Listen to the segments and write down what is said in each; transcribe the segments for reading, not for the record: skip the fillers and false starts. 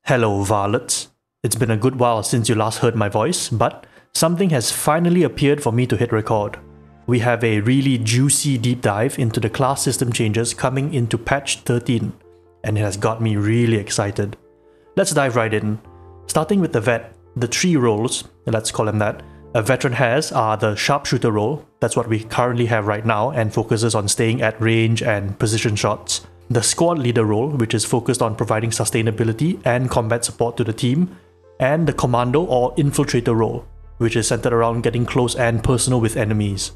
Hello, Varlets. It's been a good while since you last heard my voice, but something has finally appeared for me to hit record. We have a really juicy deep dive into the class system changes coming into patch 13, and it has got me really excited. Let's dive right in. Starting with the vet, the 3 roles, let's call them that, a veteran has are the sharpshooter role, that's what we currently have right now and focuses on staying at range and position shots. The squad leader role, which is focused on providing sustainability and combat support to the team, and the commando or infiltrator role, which is centered around getting close and personal with enemies.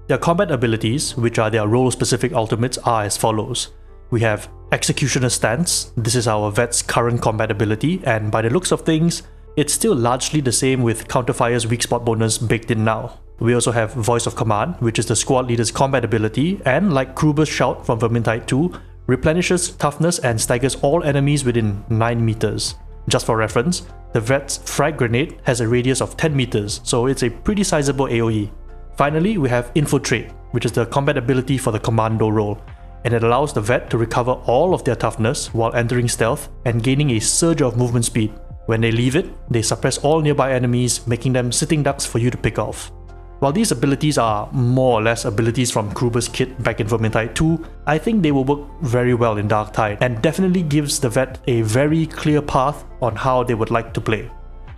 Their combat abilities, which are their role-specific ultimates, are as follows. We have Executioner Stance. This is our vet's current combat ability, and by the looks of things, it's still largely the same with Counterfire's weak spot bonus baked in now. We also have Voice of Command, which is the squad leader's combat ability, and like Kruber's Shout from Vermintide 2, replenishes toughness and staggers all enemies within 9 meters. Just for reference, the vet's frag grenade has a radius of 10 meters, so it's a pretty sizable AoE. Finally, we have Infiltrate, which is the combat ability for the commando role, and it allows the vet to recover all of their toughness while entering stealth and gaining a surge of movement speed. When they leave it, they suppress all nearby enemies, making them sitting ducks for you to pick off. While these abilities are more or less abilities from Kruber's kit back in Vermintide 2, I think they will work very well in Darktide and definitely gives the vet a very clear path on how they would like to play.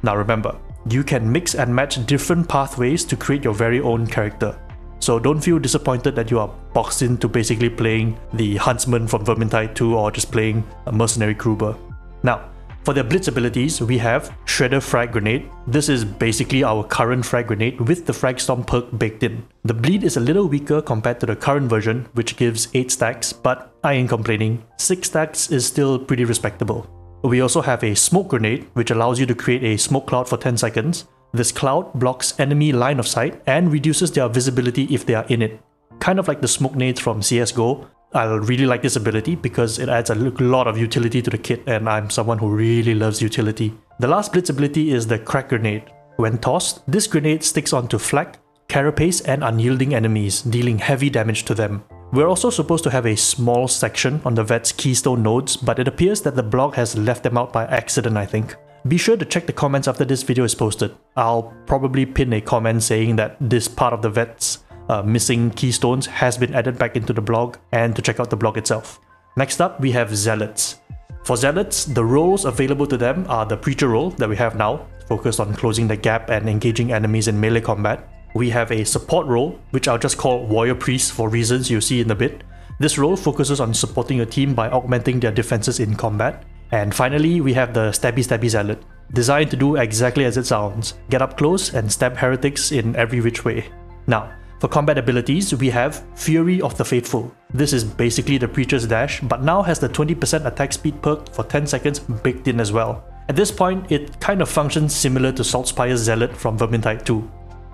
Now remember, you can mix and match different pathways to create your very own character. So don't feel disappointed that you are boxed into basically playing the Huntsman from Vermintide 2 or just playing a mercenary Kruber. Now, for their Blitz abilities, we have Shredder Frag Grenade. This is basically our current frag grenade with the Frag Storm perk baked in. The bleed is a little weaker compared to the current version, which gives 8 stacks, but I ain't complaining. 6 stacks is still pretty respectable. We also have a Smoke Grenade, which allows you to create a smoke cloud for 10 seconds. This cloud blocks enemy line of sight and reduces their visibility if they are in it. Kind of like the smoke nades from CSGO. I really like this ability because it adds a lot of utility to the kit, and I'm someone who really loves utility. The last Blitz ability is the Crack Grenade. When tossed, this grenade sticks onto flak, carapace and unyielding enemies, dealing heavy damage to them. We're also supposed to have a small section on the vet's Keystone nodes, but it appears that the blog has left them out by accident, I think. Be sure to check the comments after this video is posted. I'll probably pin a comment saying that this part of the vet's missing keystones has been added back into the blog, and to check out the blog itself. Next up, we have Zealots. For Zealots, the roles available to them are the Preacher role that we have now, focused on closing the gap and engaging enemies in melee combat. We have a Support role, which I'll just call Warrior Priest for reasons you'll see in a bit. This role focuses on supporting your team by augmenting their defenses in combat. And finally, we have the Stabby Zealot, designed to do exactly as it sounds, get up close and stab heretics in every which way. Now, for combat abilities, we have Fury of the Faithful. This is basically the Preacher's Dash, but now has the 20% attack speed perk for 10 seconds baked in as well. At this point, it kind of functions similar to Saltspire's Zealot from Vermintide 2.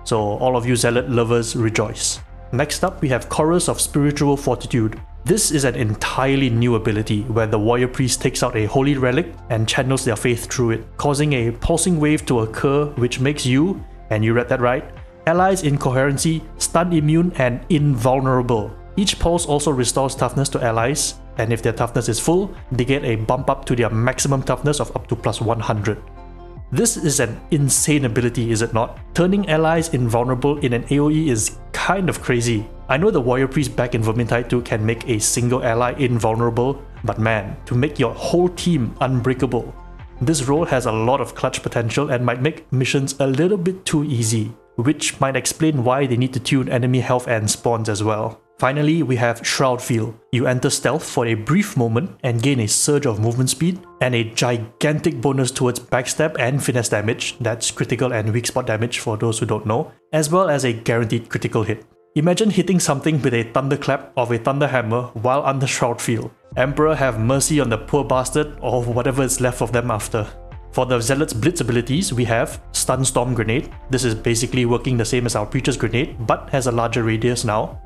So all of you Zealot lovers rejoice. Next up, we have Chorus of Spiritual Fortitude. This is an entirely new ability where the Warrior Priest takes out a holy relic and channels their faith through it, causing a pulsing wave to occur which makes you, and you read that right, allies in coherency, stun immune and invulnerable. Each pulse also restores toughness to allies, and if their toughness is full, they get a bump up to their maximum toughness of up to plus 100. This is an insane ability, is it not? Turning allies invulnerable in an AoE is kind of crazy. I know the Warrior Priest back in Vermintide 2 can make a single ally invulnerable, but man, to make your whole team unbreakable. This role has a lot of clutch potential and might make missions a little bit too easy, which might explain why they need to tune enemy health and spawns as well. Finally, we have Shroud Field. You enter stealth for a brief moment and gain a surge of movement speed and a gigantic bonus towards backstab and finesse damage, that's critical and weak spot damage for those who don't know, as well as a guaranteed critical hit. Imagine hitting something with a thunderclap of a thunderhammer while under Shroud Field. Emperor have mercy on the poor bastard or whatever is left of them after. For the Zealot's Blitz abilities, we have Stun Storm Grenade. This is basically working the same as our Preacher's Grenade, but has a larger radius now.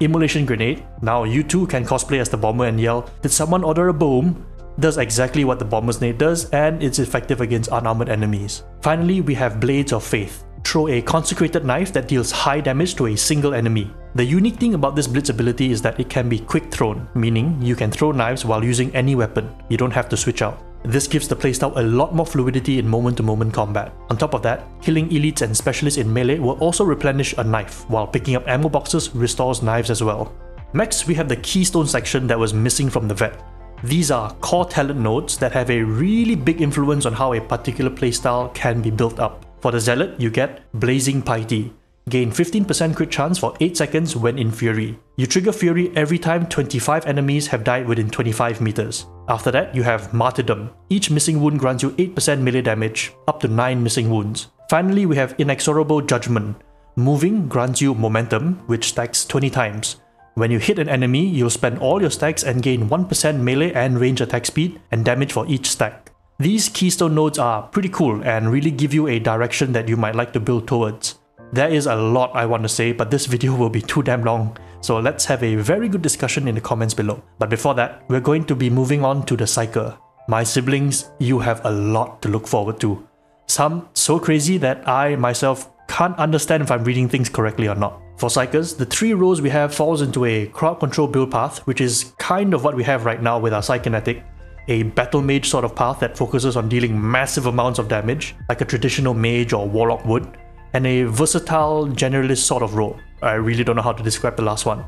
Immolation Grenade. Now you too can cosplay as the bomber and yell, "Did someone order a boom?" Does exactly what the bomber's nade does, and it's effective against unarmored enemies. Finally, we have Blades of Faith. Throw a consecrated knife that deals high damage to a single enemy. The unique thing about this Blitz ability is that it can be quick thrown, meaning you can throw knives while using any weapon. You don't have to switch out. This gives the playstyle a lot more fluidity in moment-to-moment combat. On top of that, killing elites and specialists in melee will also replenish a knife, while picking up ammo boxes restores knives as well. Next, we have the Keystone section that was missing from the vet. These are core talent nodes that have a really big influence on how a particular playstyle can be built up. For the Zealot, you get Blazing Piety. Gain 15% crit chance for 8 seconds when in Fury. You trigger Fury every time 25 enemies have died within 25 meters. After that, you have Martyrdom. Each missing wound grants you 8% melee damage, up to 9 missing wounds. Finally, we have Inexorable Judgment. Moving grants you Momentum, which stacks 20 times. When you hit an enemy, you'll spend all your stacks and gain 1% melee and range attack speed and damage for each stack. These Keystone nodes are pretty cool and really give you a direction that you might like to build towards. There is a lot I want to say, but this video will be too damn long, so let's have a very good discussion in the comments below. But before that, we're going to be moving on to the Psyker. My siblings, you have a lot to look forward to. Some so crazy that I myself can't understand if I'm reading things correctly or not. For Psykers, the 3 roles we have falls into a crowd control build path, which is kind of what we have right now with our Psykinetic. A battle mage sort of path that focuses on dealing massive amounts of damage, like a traditional mage or warlock would, and a versatile generalist sort of role. I really don't know how to describe the last one.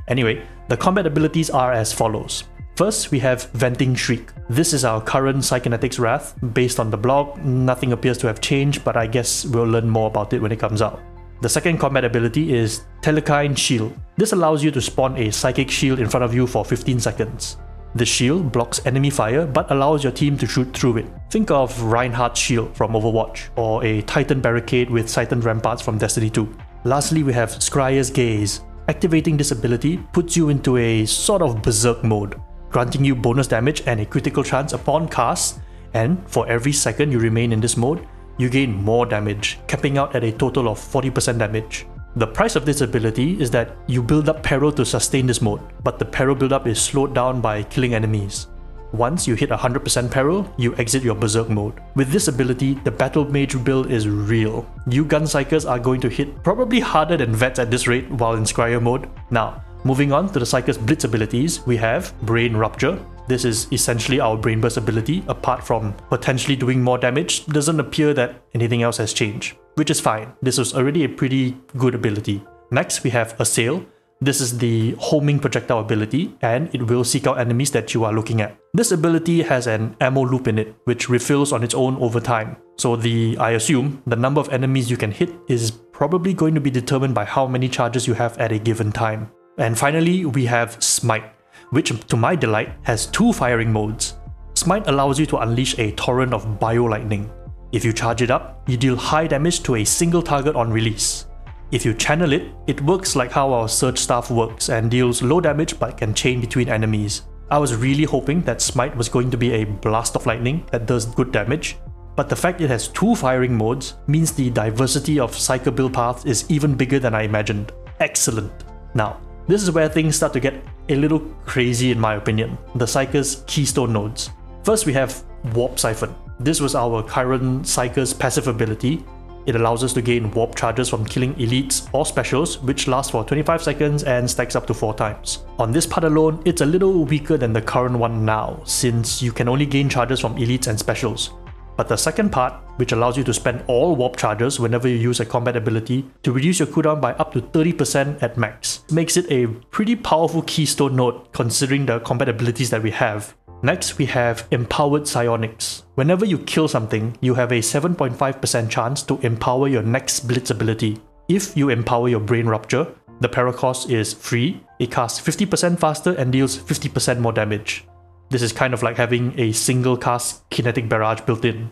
Anyway, the combat abilities are as follows. First, we have Venting Shriek. This is our current Psykinetics Wrath. Based on the blog, nothing appears to have changed, but I guess we'll learn more about it when it comes out. The second combat ability is Telekine Shield. This allows you to spawn a psychic shield in front of you for 15 seconds. The shield blocks enemy fire but allows your team to shoot through it. Think of Reinhardt's shield from Overwatch, or a Titan Barricade with Titan Ramparts from Destiny 2. Lastly, we have Scryer's Gaze. Activating this ability puts you into a sort of berserk mode, granting you bonus damage and a critical chance upon cast, and for every second you remain in this mode, you gain more damage, capping out at a total of 40% damage. The price of this ability is that you build up peril to sustain this mode, but the peril buildup is slowed down by killing enemies. Once you hit 100% peril, you exit your berserk mode. With this ability, the battle mage build is real. You gun psychers are going to hit probably harder than vets at this rate while in Scryer mode. Now, moving on to the Psyker's Blitz abilities, we have Brain Rupture. This is essentially our Brain Burst ability. Apart from potentially doing more damage, it doesn't appear that anything else has changed, which is fine. This was already a pretty good ability. Next, we have Assail. This is the homing projectile ability, and it will seek out enemies that you are looking at. This ability has an ammo loop in it, which refills on its own over time. So I assume, the number of enemies you can hit is probably going to be determined by how many charges you have at a given time. And finally, we have Smite, which to my delight has 2 firing modes. Smite allows you to unleash a torrent of bio-lightning. If you charge it up, you deal high damage to a single target on release. If you channel it, it works like how our Surge Staff works and deals low damage but can chain between enemies. I was really hoping that Smite was going to be a blast of lightning that does good damage, but the fact it has 2 firing modes means the diversity of Psyker build paths is even bigger than I imagined. Excellent! Now, this is where things start to get a little crazy in my opinion, the Psyker's Keystone nodes. First we have Warp Siphon. This was our current Psyker's passive ability. It allows us to gain warp charges from killing elites or specials, which lasts for 25 seconds and stacks up to 4 times. On this part alone, it's a little weaker than the current one now, since you can only gain charges from elites and specials. But the second part, which allows you to spend all warp charges whenever you use a combat ability to reduce your cooldown by up to 30% at max, makes it a pretty powerful Keystone node considering the combat abilities that we have. Next, we have Empowered Psionics. Whenever you kill something, you have a 7.5% chance to empower your next Blitz ability. If you empower your Brain Rupture, the peril cost is free, it casts 50% faster and deals 50% more damage. This is kind of like having a single cast kinetic barrage built in.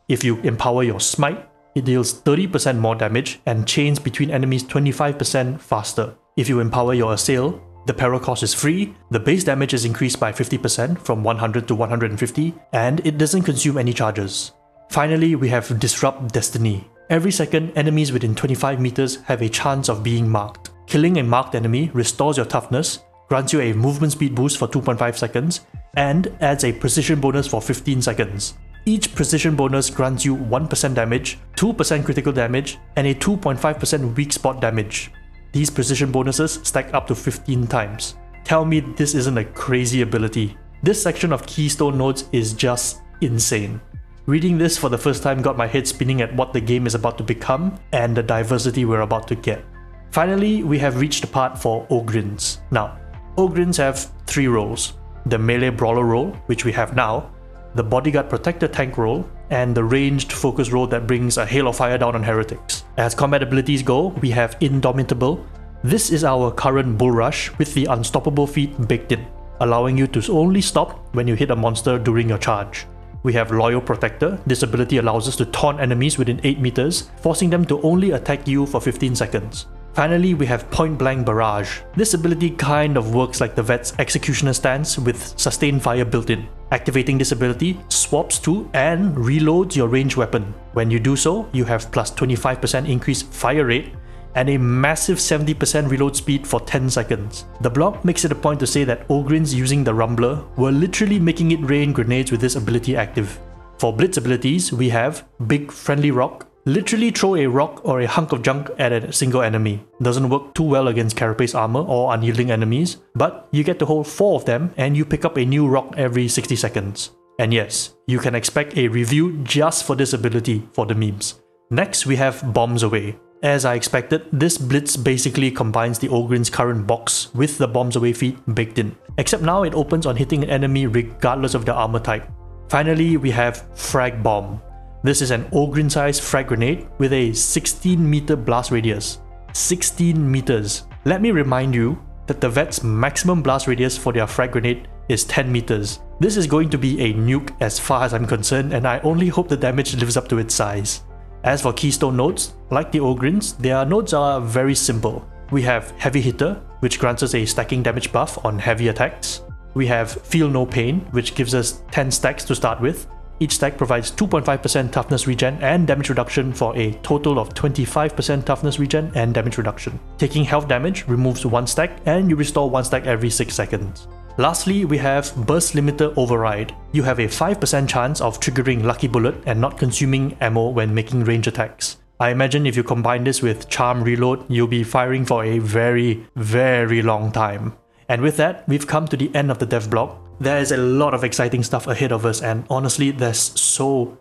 If you empower your Smite, it deals 30% more damage and chains between enemies 25% faster. If you empower your Assail, the peril cost is free, the base damage is increased by 50% from 100 to 150, and it doesn't consume any charges. Finally, we have Disrupt Destiny. Every second, enemies within 25 meters have a chance of being marked. Killing a marked enemy restores your toughness, grants you a movement speed boost for 2.5 seconds, and adds a precision bonus for 15 seconds. Each precision bonus grants you 1% damage, 2% critical damage, and a 2.5% weak spot damage. These precision bonuses stack up to 15 times. Tell me this isn't a crazy ability. This section of Keystone notes is just insane. Reading this for the first time got my head spinning at what the game is about to become and the diversity we're about to get. Finally, we have reached the part for Ogryns. Now, Ogryns have 3 roles: the melee brawler role, which we have now, the bodyguard protector tank role, and the ranged focus role that brings a hail of fire down on heretics. As combat abilities go, we have Indomitable. This is our current bull rush with the unstoppable feat baked in, allowing you to only stop when you hit a monster during your charge. We have Loyal Protector. This ability allows us to taunt enemies within 8 meters, forcing them to only attack you for 15 seconds. Finally, we have Point Blank Barrage. This ability kind of works like the vet's Executioner stance with sustained fire built in. Activating this ability swaps to and reloads your ranged weapon. When you do so, you have plus 25% increased fire rate and a massive 70% reload speed for 10 seconds. The blog makes it a point to say that Ogryns using the Rumbler were literally making it rain grenades with this ability active. For Blitz abilities, we have Big Friendly Rock. Literally throw a rock or a hunk of junk at a single enemy. Doesn't work too well against carapace armor or unyielding enemies, but you get to hold 4 of them and you pick up a new rock every 60 seconds. And yes, you can expect a review just for this ability for the memes. Next, we have Bombs Away. As I expected, this Blitz basically combines the Ogryns' current box with the Bombs Away feat baked in, except now it opens on hitting an enemy regardless of their armor type. Finally, we have Frag Bomb. This is an Ogryns-sized frag grenade with a 16-meter blast radius. 16 meters. Let me remind you that the vet's maximum blast radius for their frag grenade is 10 meters. This is going to be a nuke as far as I'm concerned, and I only hope the damage lives up to its size. As for Keystone nodes, like the Ogryns, their nodes are very simple. We have Heavy Hitter, which grants us a stacking damage buff on heavy attacks. We have Feel No Pain, which gives us 10 stacks to start with. Each stack provides 2.5% toughness regen and damage reduction for a total of 25% toughness regen and damage reduction. Taking health damage removes 1 stack and you restore 1 stack every 6 seconds. Lastly, we have Burst Limiter Override. You have a 5% chance of triggering Lucky Bullet and not consuming ammo when making range attacks. I imagine if you combine this with Charm Reload, you'll be firing for a very, very long time. And with that, we've come to the end of the Devblog. There is a lot of exciting stuff ahead of us, and honestly, there's so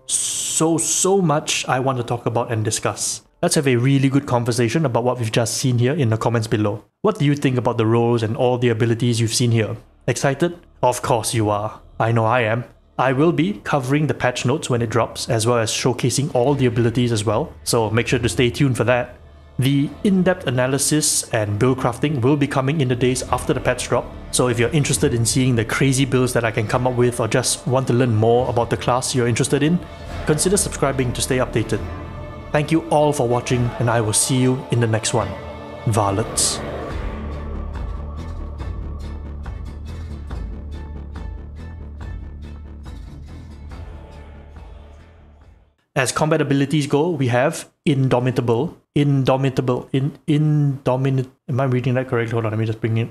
much I want to talk about and discuss. Let's have a really good conversation about what we've just seen here in the comments below. What do you think about the roles and all the abilities you've seen here? Excited? Of course you are. I know I am. I will be covering the patch notes when it drops, as well as showcasing all the abilities as well, so make sure to stay tuned for that. The in-depth analysis and build crafting will be coming in the days after the patch drop, so if you're interested in seeing the crazy builds that I can come up with or just want to learn more about the class you're interested in, consider subscribing to stay updated. Thank you all for watching, and I will see you in the next one. Varlets. As combat abilities go, we have Indomitable. Am I reading that correctly? Hold on, let me just bring it